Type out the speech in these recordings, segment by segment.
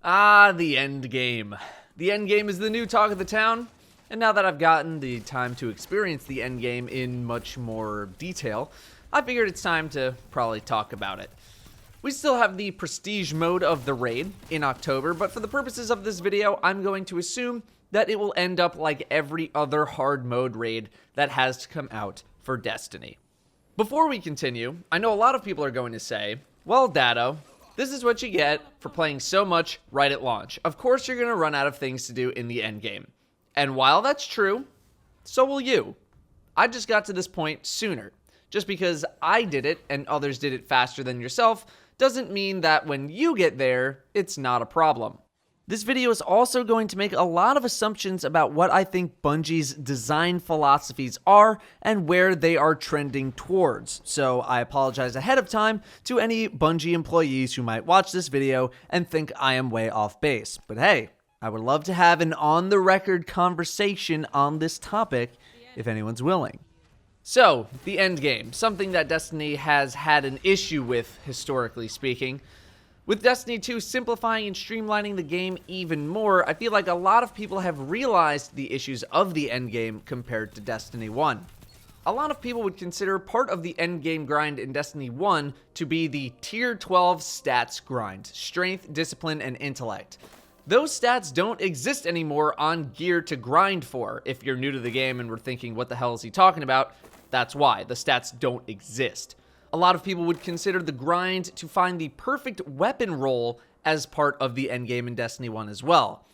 The end game. The end game is the new talk of the town, and now that I've gotten the time to experience the end game in much more detail, I figured it's time to probably talk about it. We still have the prestige mode of the raid in October, but for the purposes of this video, I'm going to assume that it will end up like every other hard mode raid that has to come out for Destiny. Before we continue, I know a lot of people are going to say, well, Datto, this is what you get for playing so much right at launch. Of course you're going to run out of things to do in the endgame. And while that's true, so will you. I just got to this point sooner. Just because I did it and others did it faster than yourself doesn't mean that when you get there, it's not a problem. This video is also going to make a lot of assumptions about what I think Bungie's design philosophies are and where they are trending towards. So I apologize ahead of time to any Bungie employees who might watch this video and think I am way off base. But hey, I would love to have an on-the-record conversation on this topic if anyone's willing. So, the end game, something that Destiny has had an issue with, historically speaking. With Destiny 2 simplifying and streamlining the game even more, I feel like a lot of people have realized the issues of the endgame compared to Destiny 1. A lot of people would consider part of the endgame grind in Destiny 1 to be the Tier 12 stats grind, strength, discipline, and intellect. Those stats don't exist anymore on gear to grind for. If you're new to the game and were thinking, what the hell is he talking about? That's why. The stats don't exist. A lot of people would consider the grind to find the perfect weapon roll as part of the endgame in Destiny 1 as well.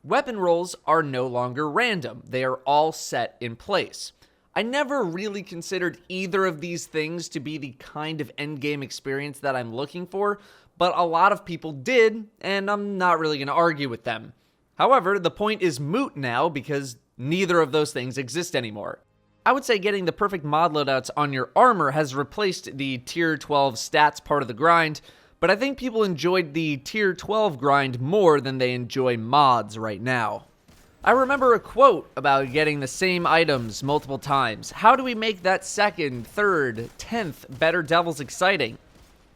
Weapon rolls are no longer random. They are all set in place. I never really considered either of these things to be the kind of endgame experience that I'm looking for, but a lot of people did, and I'm not really going to argue with them. However, the point is moot now because neither of those things exist anymore. I would say getting the perfect mod loadouts on your armor has replaced the Tier 12 stats part of the grind, but I think people enjoyed the Tier 12 grind more than they enjoy mods right now. I remember a quote about getting the same items multiple times. How do we make that second, third, 10th better devils exciting?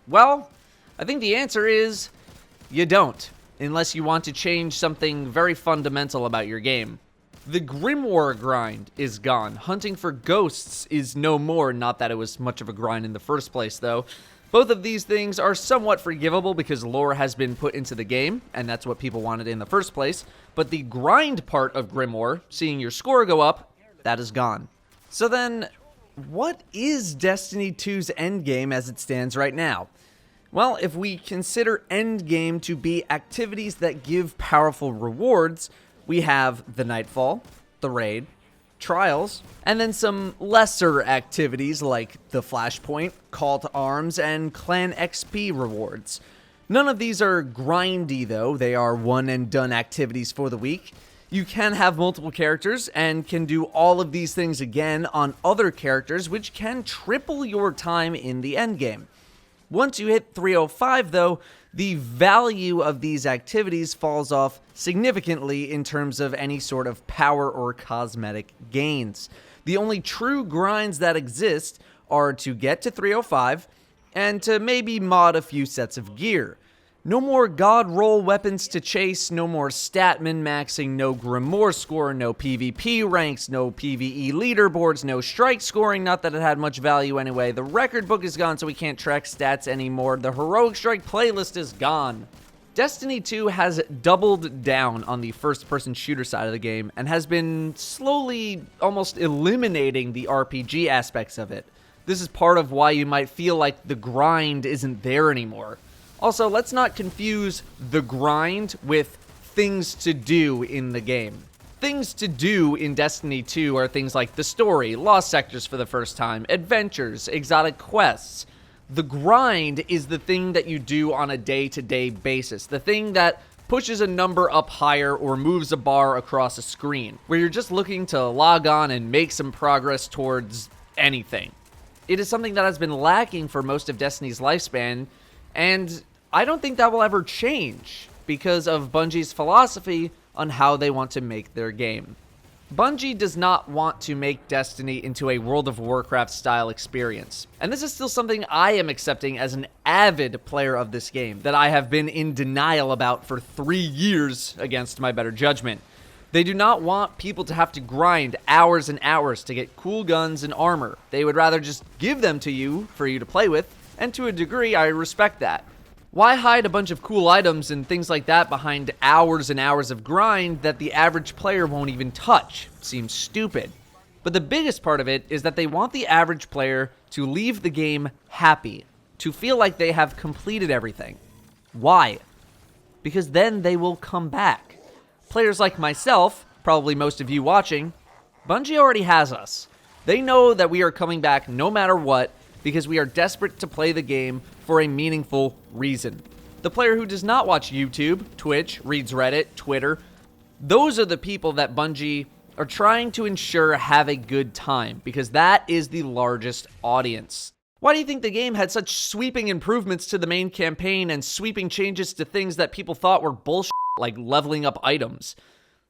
Well, I think the answer is you don't, unless you want to change something very fundamental about your game. The Grimoire grind is gone. Hunting for ghosts is no more, not that it was much of a grind in the first place though. Both of these things are somewhat forgivable because lore has been put into the game, and that's what people wanted in the first place. But the grind part of Grimoire, seeing your score go up, that is gone. So then, what is Destiny 2's endgame as it stands right now? Well, if we consider endgame to be activities that give powerful rewards, we have the Nightfall, the Raid, Trials, and then some lesser activities like the Flashpoint, Call to Arms, and Clan XP rewards. None of these are grindy though, they are one and done activities for the week. You can have multiple characters and can do all of these things again on other characters, which can triple your time in the endgame. Once you hit 305 though, the value of these activities falls off significantly in terms of any sort of power or cosmetic gains. The only true grinds that exist are to get to 305 and to maybe mod a few sets of gear. No more god roll weapons to chase, no more stat min-maxing, no Grimoire score, no PvP ranks, no PvE leaderboards, no strike scoring, not that it had much value anyway. The record book is gone so we can't track stats anymore. The heroic strike playlist is gone. Destiny 2 has doubled down on the first-person shooter side of the game and has been slowly almost eliminating the RPG aspects of it. This is part of why you might feel like the grind isn't there anymore. Also, let's not confuse the grind with things to do in the game. Things to do in Destiny 2 are things like the story, lost sectors for the first time, adventures, exotic quests. The grind is the thing that you do on a day-to-day basis, the thing that pushes a number up higher or moves a bar across a screen, where you're just looking to log on and make some progress towards anything. It is something that has been lacking for most of Destiny's lifespan, and I don't think that will ever change because of Bungie's philosophy on how they want to make their game. Bungie does not want to make Destiny into a World of Warcraft style experience. And this is still something I am accepting as an avid player of this game that I have been in denial about for 3 years against my better judgment. They do not want people to have to grind hours and hours to get cool guns and armor. They would rather just give them to you for you to play with, and to a degree I respect that. Why hide a bunch of cool items and things like that behind hours and hours of grind that the average player won't even touch? Seems stupid. But the biggest part of it is that they want the average player to leave the game happy, to feel like they have completed everything. Why? Because then they will come back. Players like myself, probably most of you watching, Bungie already has us. They know that we are coming back no matter what, because we are desperate to play the game for a meaningful reason. The player who does not watch YouTube, Twitch, reads Reddit, Twitter, those are the people that Bungie are trying to ensure have a good time, because that is the largest audience. Why do you think the game had such sweeping improvements to the main campaign and sweeping changes to things that people thought were bullshit, like leveling up items?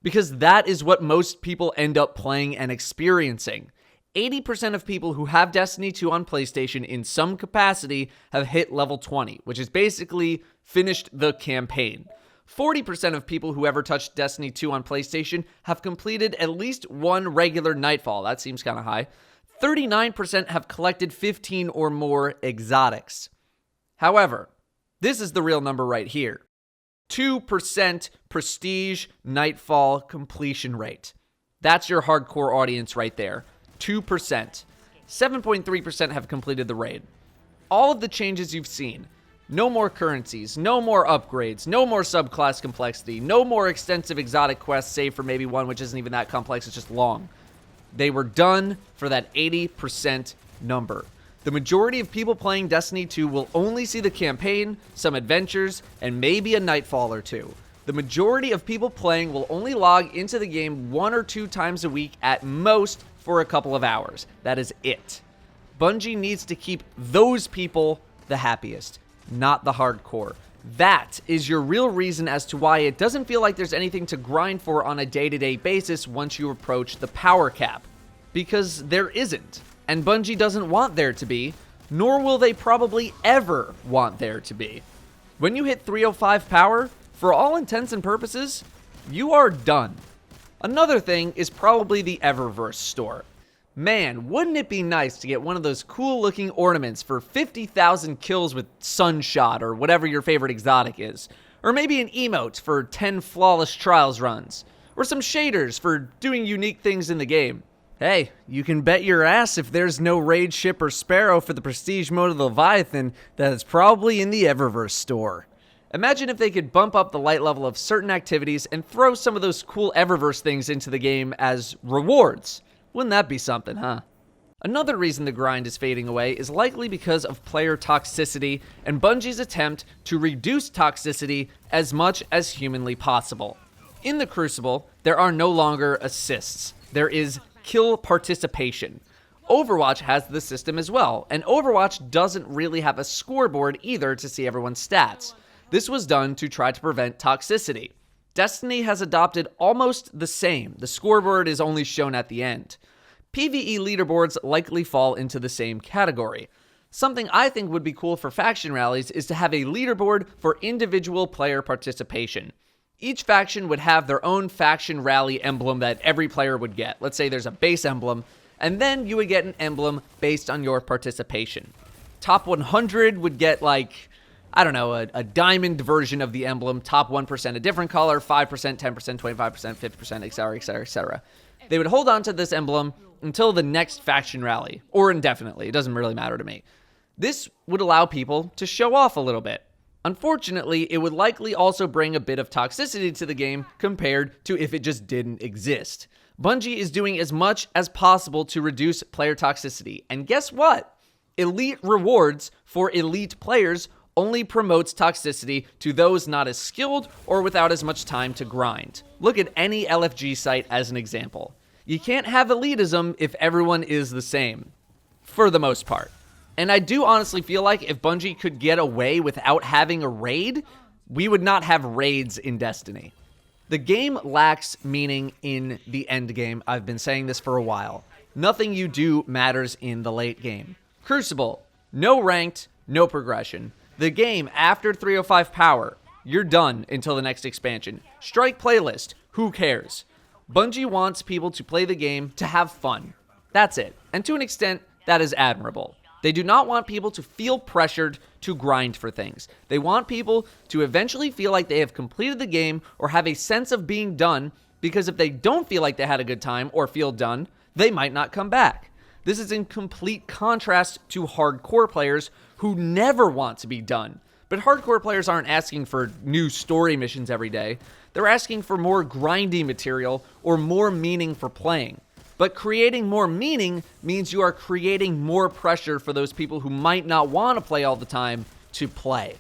Because that is what most people end up playing and experiencing. 80% of people who have Destiny 2 on PlayStation in some capacity have hit level 20, which is basically finished the campaign. 40% of people who ever touched Destiny 2 on PlayStation have completed at least one regular Nightfall. That seems kind of high. 39% have collected 15 or more exotics. However, this is the real number right here. 2% prestige Nightfall completion rate. That's your hardcore audience right there. 2%. 7.3% have completed the raid. All of the changes you've seen. No more currencies, no more upgrades, no more subclass complexity, no more extensive exotic quests, save for maybe one which isn't even that complex, it's just long. They were done for that 80% number. The majority of people playing Destiny 2 will only see the campaign, some adventures, and maybe a Nightfall or two. The majority of people playing will only log into the game 1 or 2 times a week at most for a couple of hours. That is it. Bungie needs to keep those people the happiest, not the hardcore. That is your real reason as to why it doesn't feel like there's anything to grind for on a day-to-day basis once you approach the power cap. Because there isn't. And Bungie doesn't want there to be, nor will they probably ever want there to be. When you hit 305 power, for all intents and purposes, you are done. Another thing is probably the Eververse store. Man, wouldn't it be nice to get one of those cool looking ornaments for 50,000 kills with Sunshot or whatever your favorite exotic is. Or maybe an emote for 10 flawless trials runs. Or some shaders for doing unique things in the game. Hey, you can bet your ass if there's no raid ship or Sparrow for the prestige mode of the Leviathan, that it's probably in the Eververse store. Imagine if they could bump up the light level of certain activities and throw some of those cool Eververse things into the game as rewards. Wouldn't that be something, huh? Another reason the grind is fading away is likely because of player toxicity and Bungie's attempt to reduce toxicity as much as humanly possible. In the Crucible, there are no longer assists. There is kill participation. Overwatch has the system as well, and Overwatch doesn't really have a scoreboard either to see everyone's stats. This was done to try to prevent toxicity. Destiny has adopted almost the same. The scoreboard is only shown at the end. PvE leaderboards likely fall into the same category. Something I think would be cool for faction rallies is to have a leaderboard for individual player participation. Each faction would have their own faction rally emblem that every player would get. Let's say there's a base emblem, and then you would get an emblem based on your participation. Top 100 would get like, I don't know, a diamond version of the emblem, top 1% a different color, 5%, 10%, 25%, 50%, etc., etc., etc. They would hold on to this emblem until the next faction rally, or indefinitely. It doesn't really matter to me. This would allow people to show off a little bit. Unfortunately, it would likely also bring a bit of toxicity to the game compared to if it just didn't exist. Bungie is doing as much as possible to reduce player toxicity. And guess what? Elite rewards for elite players only promotes toxicity to those not as skilled or without as much time to grind. Look at any LFG site as an example. You can't have elitism if everyone is the same, for the most part. And I do honestly feel like if Bungie could get away without having a raid, we would not have raids in Destiny. The game lacks meaning in the end game. I've been saying this for a while. Nothing you do matters in the late game. Crucible, no ranked, no progression. The game after 305 power, you're done until the next expansion. Strike playlist, who cares? Bungie wants people to play the game to have fun. That's it. And to an extent, that is admirable. They do not want people to feel pressured to grind for things. They want people to eventually feel like they have completed the game or have a sense of being done, because if they don't feel like they had a good time or feel done, they might not come back. This is in complete contrast to hardcore players who never want to be done. But hardcore players aren't asking for new story missions every day. They're asking for more grindy material or more meaning for playing. But creating more meaning means you are creating more pressure for those people who might not want to play all the time to play.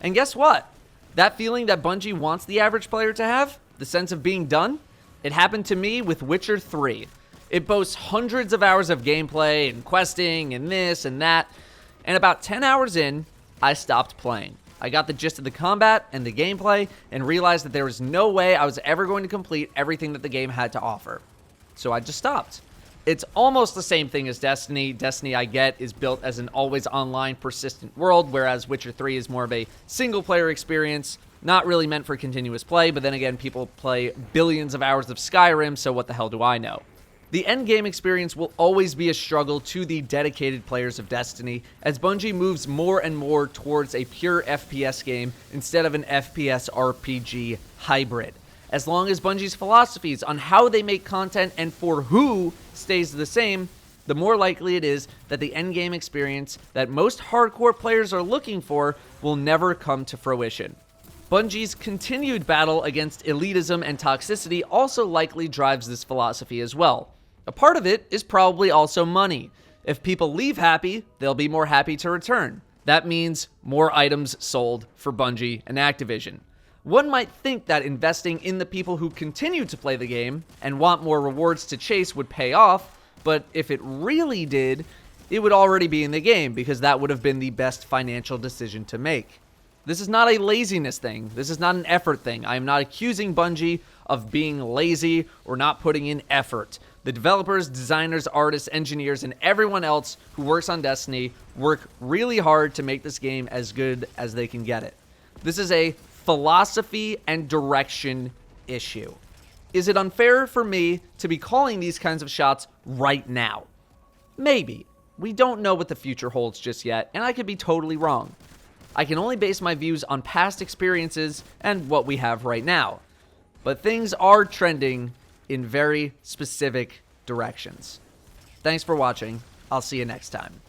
And guess what? That feeling that Bungie wants the average player to have, the sense of being done, it happened to me with Witcher 3. It boasts hundreds of hours of gameplay and questing and this and that. And about 10 hours in, I stopped playing. I got the gist of the combat and the gameplay and realized that there was no way I was ever going to complete everything that the game had to offer. So I just stopped. It's almost the same thing as Destiny. Destiny, I get, is built as an always online persistent world, whereas Witcher 3 is more of a single player experience, not really meant for continuous play, but then again, people play billions of hours of Skyrim, so what the hell do I know? The endgame experience will always be a struggle to the dedicated players of Destiny, as Bungie moves more and more towards a pure FPS game instead of an FPS RPG hybrid. As long as Bungie's philosophies on how they make content and for who stays the same, the more likely it is that the endgame experience that most hardcore players are looking for will never come to fruition. Bungie's continued battle against elitism and toxicity also likely drives this philosophy as well. A part of it is probably also money. If people leave happy, they'll be more happy to return. That means more items sold for Bungie and Activision. One might think that investing in the people who continue to play the game and want more rewards to chase would pay off, but if it really did, it would already be in the game because that would have been the best financial decision to make. This is not a laziness thing. This is not an effort thing. I am not accusing Bungie of being lazy or not putting in effort. The developers, designers, artists, engineers, and everyone else who works on Destiny work really hard to make this game as good as they can get it. This is a philosophy and direction issue. Is it unfair for me to be calling these kinds of shots right now? Maybe. We don't know what the future holds just yet, and I could be totally wrong. I can only base my views on past experiences and what we have right now. But things are trending in very specific directions. Thanks for watching. I'll see you next time.